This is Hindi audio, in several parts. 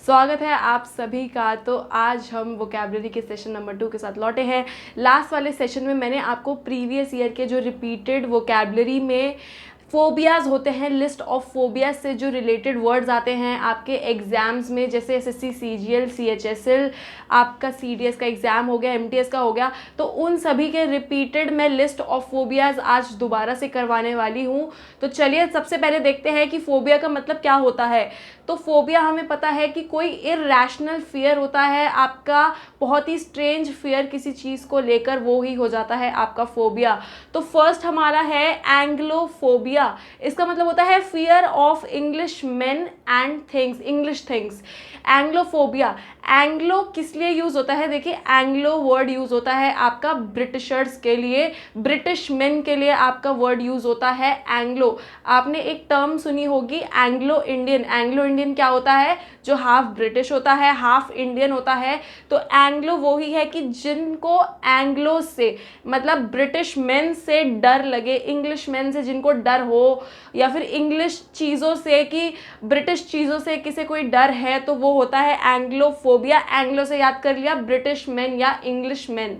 स्वागत है आप सभी का। तो आज हम वोकैबुलरी के सेशन नंबर 2 के साथ लौटे हैं। लास्ट वाले सेशन में मैंने आपको प्रीवियस ईयर के जो रिपीटेड वोकैबुलरी में फोबियाज होते हैं, लिस्ट ऑफ फोबियाज से जो रिलेटेड वर्ड्स आते हैं आपके एग्जाम्स में, जैसे एसएससी, सीजीएल, सीएचएसएल, आपका सीडीएस का एग्ज़ाम हो गया, एमटीएस का हो गया, तो उन सभी के रिपीटेड मैं लिस्ट ऑफ फोबियाज आज दोबारा से करवाने वाली हूँ। तो चलिए सबसे पहले देखते हैं कि फोबिया का मतलब क्या होता है। तो फोबिया हमें पता है कि कोई इरैशनल फियर होता है आपका, बहुत ही स्ट्रेंज फियर किसी चीज़ को लेकर, वो ही हो जाता है आपका फोबिया। तो फर्स्ट हमारा है एंग्लोफोबिया। इसका मतलब होता है fear of English men and things, English things. Anglophobia, Anglo किस लिए यूज होता है? देखिए, एंग्लो वर्ड यूज होता है आपका ब्रिटिशर्स के लिए, ब्रिटिश मेन के लिए आपका वर्ड यूज होता है एंग्लो। आपने एक टर्म सुनी होगी एंग्लो इंडियन। एंग्लो इंडियन क्या होता है? जो हाफ ब्रिटिश होता है, हाफ इंडियन होता है। तो एंग्लो वो ही है कि जिनको एंग्लो से मतलब ब्रिटिश मेन से डर लगे, इंग्लिश मेन से जिनको डर हो, या फिर इंग्लिश चीज़ों से कि ब्रिटिश चीज़ों से किसी कोई डर है, तो वो होता है एंग्लोफोबिया। एंग्लो से याद कर लिया, ब्रिटिश मेन या इंग्लिश मेन।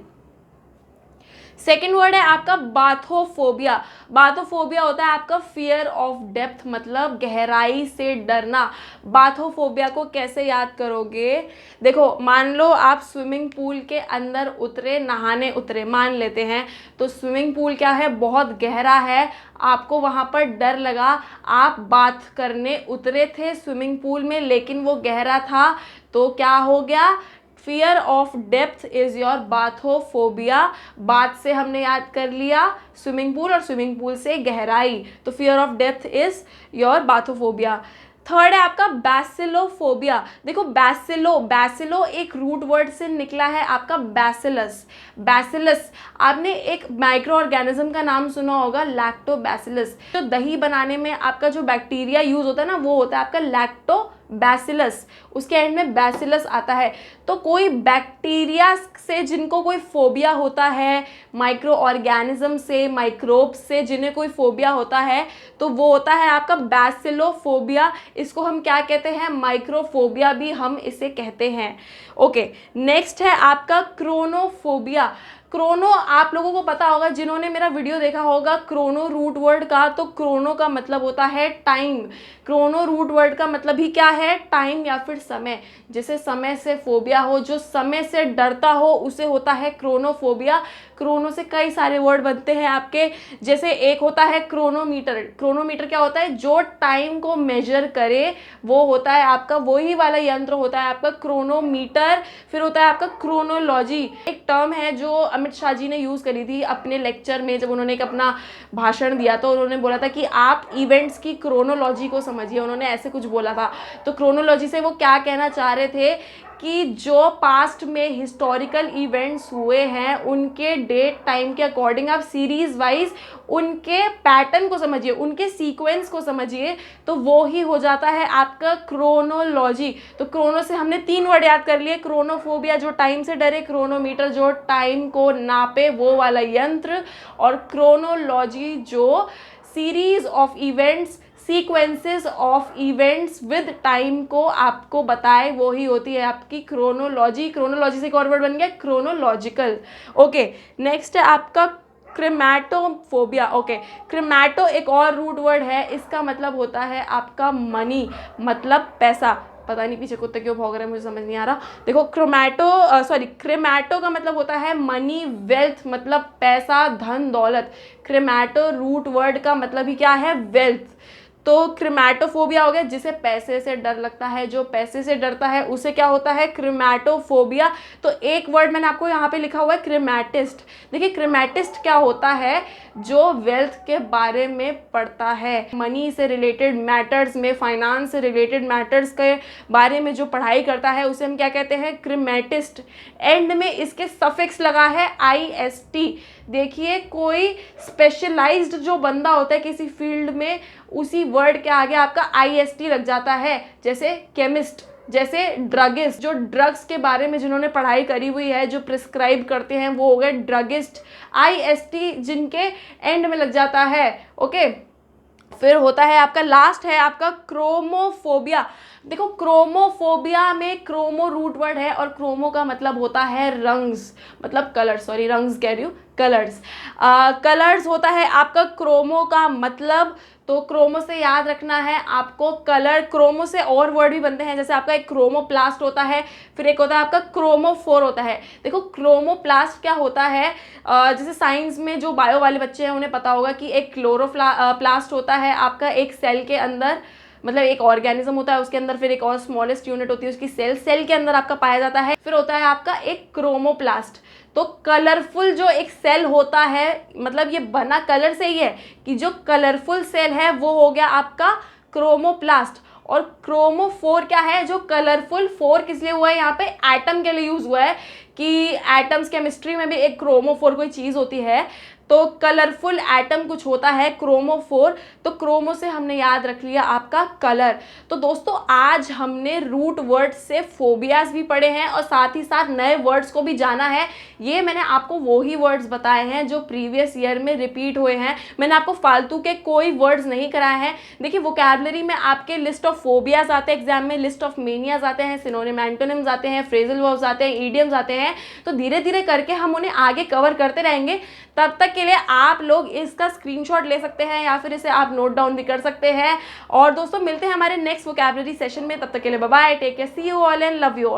सेकेंड वर्ड है आपका बाथोफोबिया। बाथोफोबिया होता है आपका फियर ऑफ डेप्थ, मतलब गहराई से डरना। बाथोफोबिया को कैसे याद करोगे? देखो, मान लो आप स्विमिंग पूल के अंदर उतरे, नहाने उतरे, मान लेते हैं। तो स्विमिंग पूल क्या है? बहुत गहरा है, आपको वहाँ पर डर लगा, आप बाथ करने उतरे थे स्विमिंग पूल में, लेकिन वो गहरा था, तो क्या हो गया? Fear of depth is your bathophobia. Bath से हमने याद कर लिया स्विमिंग पूल, और स्विमिंग पूल से गहराई, तो fear of depth is your bathophobia. Third है आपका बैसिलोफोबिया। देखो, बैसिलो एक रूट वर्ड से निकला है आपका बैसिलस। बैसिलस, आपने एक माइक्रो ऑर्गेनिज्म का नाम सुना होगा, लैक्टोबैसिलस। तो दही बनाने में आपका जो बैक्टीरिया यूज होता है ना, वो होता है आपका लैक्टोबैसिलस, उसके एंड में बैसिलस आता है। तो कोई बैक्टीरिया से जिनको कोई फोबिया होता है, माइक्रो ऑर्गेनिज्म से, माइक्रोब से जिन्हें कोई फोबिया होता है, तो वो होता है आपका बैसिलोफोबिया। इसको हम क्या कहते हैं? माइक्रोफोबिया भी हम इसे कहते हैं। ओके, नेक्स्ट है आपका क्रोनोफोबिया। क्रोनो आप लोगों को पता होगा, जिन्होंने मेरा वीडियो देखा होगा क्रोनो रूट वर्ड का, तो क्रोनो का मतलब होता है टाइम। क्रोनो रूट वर्ड का मतलब ही क्या है? टाइम या फिर समय। जैसे समय से फोबिया हो, जो समय से डरता हो, उसे होता है क्रोनोफोबिया। क्रोनो से कई सारे वर्ड बनते हैं आपके, जैसे एक होता है क्रोनोमीटर। क्रोनोमीटर क्या होता है? जो टाइम को मेजर करे, वो होता है आपका, वही वाला यंत्र होता है आपका क्रोनोमीटर। फिर होता है आपका क्रोनोलॉजी, एक टर्म है जो अमित शाह जी ने यूज़ करी थी अपने लेक्चर में, जब उन्होंने एक अपना भाषण दिया, तो उन्होंने बोला था कि आप इवेंट्स की क्रोनोलॉजी को समझिए, उन्होंने ऐसे कुछ बोला था। तो क्रोनोलॉजी से वो क्या कहना चाह रहे थे कि जो पास्ट में हिस्टोरिकल इवेंट्स हुए हैं, उनके डेट टाइम के अकॉर्डिंग आप सीरीज वाइज उनके पैटर्न को समझिए, उनके सीक्वेंस को समझिए, तो वो ही हो जाता है आपका क्रोनोलॉजी। तो क्रोनो से हमने 3 वर्ड याद कर लिए। क्रोनोफोबिया जो टाइम से डरे, क्रोनोमीटर जो टाइम को नापे वो वाला यंत्र, और क्रोनोलॉजी जो series of events, sequences of events with time को आपको बताए, वो ही होती है आपकी क्रोनोलॉजी। क्रोनोलॉजी से एक और वर्ड बन गया क्रोनोलॉजिकल। ओके, नेक्स्ट है आपका क्रेमैटोफोबिया। ओके, क्रेमैटो एक और रूट वर्ड है, इसका मतलब होता है आपका मनी, मतलब पैसा। पता नहीं पीछे कुत्ते क्यों भौंक रहे हैं, मुझे समझ नहीं आ रहा। देखो, क्रेमैटो का मतलब होता है मनी, वेल्थ, मतलब पैसा, धन दौलत। क्रेमैटो रूट वर्ड का मतलब ही क्या है? वेल्थ। तो क्रेमैटोफोबिया हो गया, जिसे पैसे से डर लगता है, जो पैसे से डरता है उसे क्या होता है? क्रेमैटोफोबिया। तो एक वर्ड मैंने आपको यहाँ पे लिखा हुआ है क्रेमैटिस्ट। देखिए, क्रेमैटिस्ट क्या होता है? जो वेल्थ के बारे में पढ़ता है, मनी से रिलेटेड मैटर्स में, फाइनेंस से रिलेटेड मैटर्स के बारे में जो पढ़ाई करता है, उसे हम क्या कहते हैं? क्रेमैटिस्ट। एंड में इसके सफिक्स लगा है IST। देखिए, कोई स्पेशलाइज्ड जो बंदा होता है किसी फील्ड में, उसी वर्ड के आगे आपका IST लग जाता है। जैसे केमिस्ट, जैसे ड्रगिस्ट, जो ड्रग्स के बारे में जिन्होंने पढ़ाई करी हुई है, जो प्रिस्क्राइब करते हैं, वो हो गए ड्रगिस्ट। IST जिनके एंड में लग जाता है। ओके, फिर होता है आपका लास्ट है आपका क्रोमोफोबिया। देखो क्रोमोफोबिया में क्रोमो रूट वर्ड है और क्रोमो का मतलब होता है रंग्स, मतलब कलर्स, सॉरी रंग्स कह रही हूँ, कलर्स। कलर्स होता है आपका क्रोमो का मतलब, तो क्रोमो से याद रखना है आपको कलर। क्रोमो से और वर्ड भी बनते हैं, जैसे आपका एक क्रोमोप्लास्ट होता है, फिर एक होता है आपका क्रोमोफोर होता है। देखो क्रोमोप्लास्ट क्या होता है, जैसे साइंस में जो बायो वाले बच्चे हैं उन्हें पता होगा कि एक प्लास्ट होता है आपका एक सेल के अंदर, मतलब एक ऑर्गेनिज्म होता है उसके अंदर, फिर एक और स्मॉलेस्ट यूनिट होती है उसकी सेल के अंदर आपका पाया जाता है, फिर होता है आपका एक क्रोमोप्लास्ट। तो कलरफुल जो एक सेल होता है, मतलब ये बना कलर से ही है, कि जो कलरफुल सेल है वो हो गया आपका क्रोमोप्लास्ट। और क्रोमोफोर क्या है, जो कलरफुल, फोर किस लिए हुआ है यहाँ पे, एटम के लिए यूज हुआ है, कि एटम्स केमिस्ट्री में भी एक क्रोमोफोर कोई चीज होती है, तो कलरफुल एटम कुछ होता है क्रोमोफोर। तो क्रोमो से हमने याद रख लिया आपका कलर। तो दोस्तों आज हमने रूट वर्ड से फोबियाज भी पढ़े हैं और साथ ही साथ नए वर्ड्स को भी जाना है। ये मैंने आपको वो ही वर्ड्स बताए हैं जो प्रीवियस ईयर में रिपीट हुए हैं, मैंने आपको फालतू के कोई वर्ड्स नहीं कराए हैं। देखिए वोकैबुलरी में आपके लिस्ट ऑफ फोबियाज आते हैं एग्जाम में, लिस्ट ऑफ मेनियाज आते हैं, सिनोनिम एंटोनिम्स आते हैं, फ्रेजल वर्ब्स आते हैं, ईडियम्स आते हैं। तो धीरे धीरे करके हम उन्हें आगे कवर करते रहेंगे। तब तक के लिए आप लोग इसका स्क्रीनशॉट ले सकते हैं या फिर इसे आप नोट डाउन भी कर सकते हैं। और दोस्तों मिलते हैं हमारे नेक्स्ट वोकैबुलरी सेशन में, तब तक के लिए bye bye, take care, see you all and love you all.